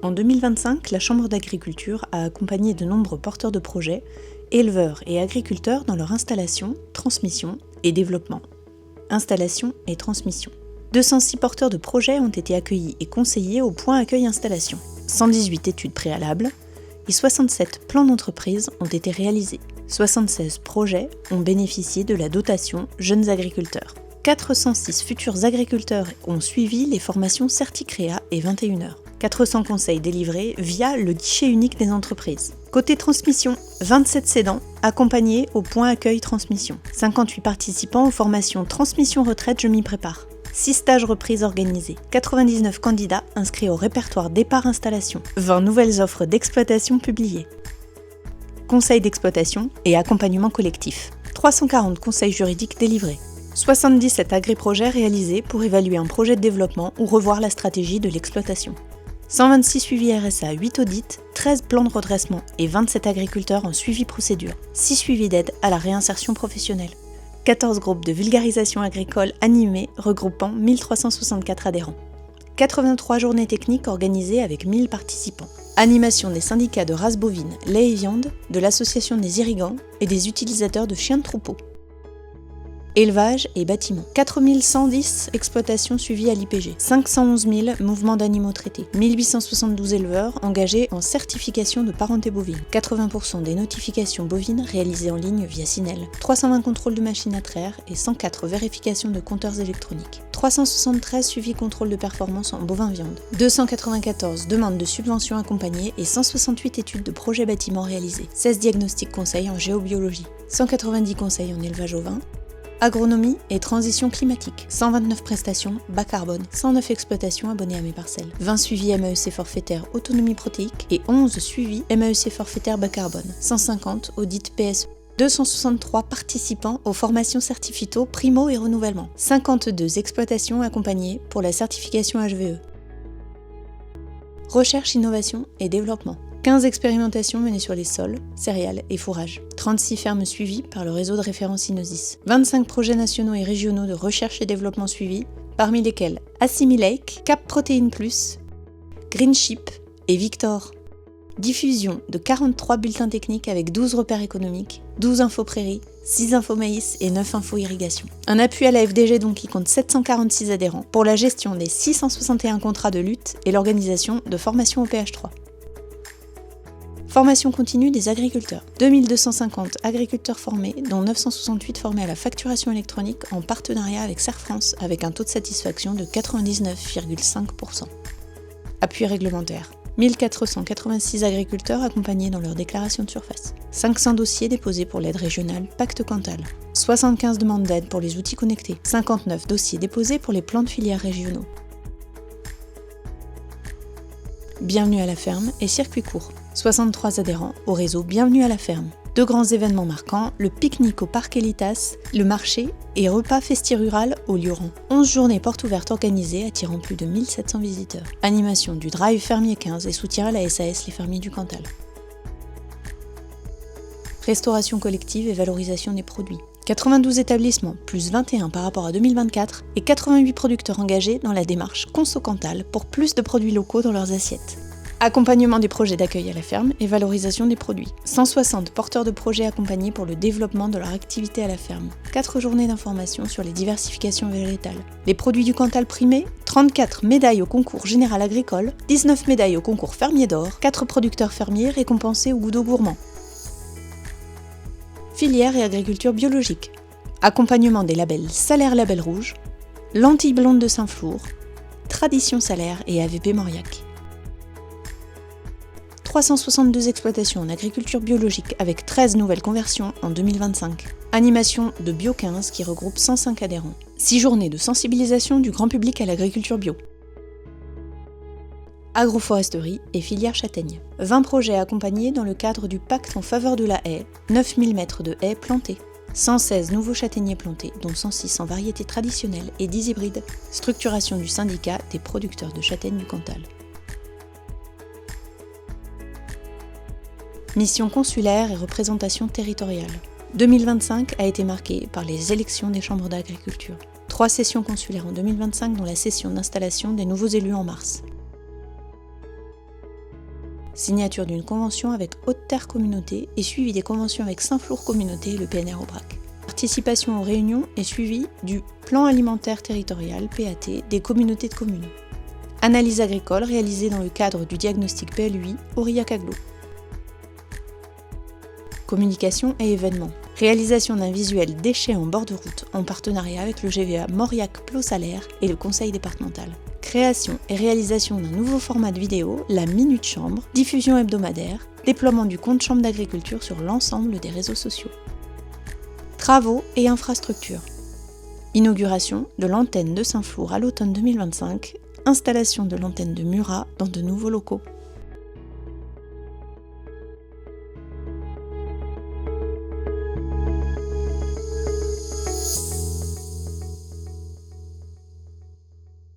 En 2025, la Chambre d'agriculture a accompagné de nombreux porteurs de projets, éleveurs et agriculteurs dans leur installation, transmission et développement. Installation et transmission. 206 porteurs de projets ont été accueillis et conseillés au point accueil installation. 118 études préalables et 67 plans d'entreprise ont été réalisés. 76 projets ont bénéficié de la dotation Jeunes agriculteurs. 406 futurs agriculteurs ont suivi les formations CertiCréa et 21 heures. 400 conseils délivrés via le guichet unique des entreprises. Côté transmission, 27 cédants accompagnés au point accueil transmission. 58 participants aux formations transmission retraite je m'y prépare. 6 stages reprises organisés. 99 candidats inscrits au répertoire départ installation. 20 nouvelles offres d'exploitation publiées. Conseils d'exploitation et accompagnement collectif. 340 conseils juridiques délivrés. 77 agri-projets réalisés pour évaluer un projet de développement ou revoir la stratégie de l'exploitation. 126 suivis RSA, 8 audits, 13 plans de redressement et 27 agriculteurs en suivi procédure, 6 suivis d'aide à la réinsertion professionnelle. 14 groupes de vulgarisation agricole animés regroupant 1364 adhérents. 83 journées techniques organisées avec 1000 participants. Animation des syndicats de races bovines, lait et viande, de l'association des irrigants et des utilisateurs de chiens de troupeau. Élevage et bâtiments. 4110 exploitations suivies à l'IPG. 511 000 mouvements d'animaux traités. 1872 éleveurs engagés en certification de parenté bovine. 80% des notifications bovines réalisées en ligne via Sinel. 320 contrôles de machines à traire et 104 vérifications de compteurs électroniques. 373 suivis contrôles de performance en bovin viande. 294 demandes de subventions accompagnées et 168 études de projets bâtiments réalisées. 16 diagnostics conseils en géobiologie. 190 conseils en élevage ovin. Agronomie et transition climatique, 129 prestations, bas carbone, 109 exploitations abonnées à mes parcelles, 20 suivis MAEC forfaitaire autonomie protéique et 11 suivis MAEC forfaitaire bas carbone, 150 audits PSE. 263 participants aux formations certifito, primo et renouvellement, 52 exploitations accompagnées pour la certification HVE. Recherche, innovation et développement. 15 expérimentations menées sur les sols, céréales et fourrages. 36 fermes suivies par le réseau de référence Inosis. 25 projets nationaux et régionaux de recherche et développement suivis, parmi lesquels Assimilake, Cap Protein Plus, Greenship et Victor. Diffusion de 43 bulletins techniques avec 12 repères économiques, 12 infos prairies, 6 infos maïs et 9 infos irrigation. Un appui à la FDG donc qui compte 746 adhérents pour la gestion des 661 contrats de lutte et l'organisation de formations au PH3. Formation continue des agriculteurs. 2250 agriculteurs formés, dont 968 formés à la facturation électronique en partenariat avec Serre France, avec un taux de satisfaction de 99,5%. Appui réglementaire. 1486 agriculteurs accompagnés dans leur déclaration de surface. 500 dossiers déposés pour l'aide régionale Pacte Cantal. 75 demandes d'aide pour les outils connectés. 59 dossiers déposés pour les plans de filières régionaux. Bienvenue à la ferme et circuit court. 63 adhérents au réseau Bienvenue à la ferme. 2 grands événements marquants, le pique-nique au Parc Elitas, le marché et repas festi-rural au Lioran. 11 journées portes ouvertes organisées attirant plus de 1700 visiteurs. Animation du Drive Fermier 15 et soutien à la SAS Les Fermiers du Cantal. Restauration collective et valorisation des produits. 92 établissements, plus 21 par rapport à 2024, et 88 producteurs engagés dans la démarche Conso Cantal pour plus de produits locaux dans leurs assiettes. Accompagnement des projets d'accueil à la ferme et valorisation des produits. 160 porteurs de projets accompagnés pour le développement de leur activité à la ferme. 4 journées d'information sur les diversifications végétales. Les produits du Cantal primés, 34 médailles au concours général agricole, 19 médailles au concours fermier d'or, 4 producteurs fermiers récompensés au goût gourmand. Filière et agriculture biologique. Accompagnement des labels Salaire Label Rouge, Lentilles Blondes de Saint-Flour, Tradition Salaire et AVP Mauriac. 362 exploitations en agriculture biologique avec 13 nouvelles conversions en 2025. Animation de Bio 15 qui regroupe 105 adhérents. 6 journées de sensibilisation du grand public à l'agriculture bio. Agroforesterie et filière châtaigne. 20 projets accompagnés dans le cadre du pacte en faveur de la haie, 9000 mètres de haies plantées. 116 nouveaux châtaigniers plantés, dont 106 en variétés traditionnelles et 10 hybrides. Structuration du syndicat des producteurs de châtaignes du Cantal. Mission consulaire et représentation territoriale. 2025 a été marqué par les élections des chambres d'agriculture. 3 sessions consulaires en 2025 dont la session d'installation des nouveaux élus en mars. Signature d'une convention avec Haute-Terre Communauté et suivi des conventions avec Saint-Flour Communauté et le PNR Aubrac. Participation aux réunions et suivi du plan alimentaire territorial PAT des communautés de communes. Analyse agricole réalisée dans le cadre du diagnostic PLUI Aurillac-Aglo. Communication et événements. Réalisation d'un visuel déchets en bord de route en partenariat avec le GVA Mauriac-Plot-Salaire et le conseil départemental. Création et réalisation d'un nouveau format de vidéo, la Minute Chambre, diffusion hebdomadaire, déploiement du compte Chambre d'agriculture sur l'ensemble des réseaux sociaux. Travaux et infrastructures. Inauguration de l'antenne de Saint-Flour à l'automne 2025, installation de l'antenne de Murat dans de nouveaux locaux.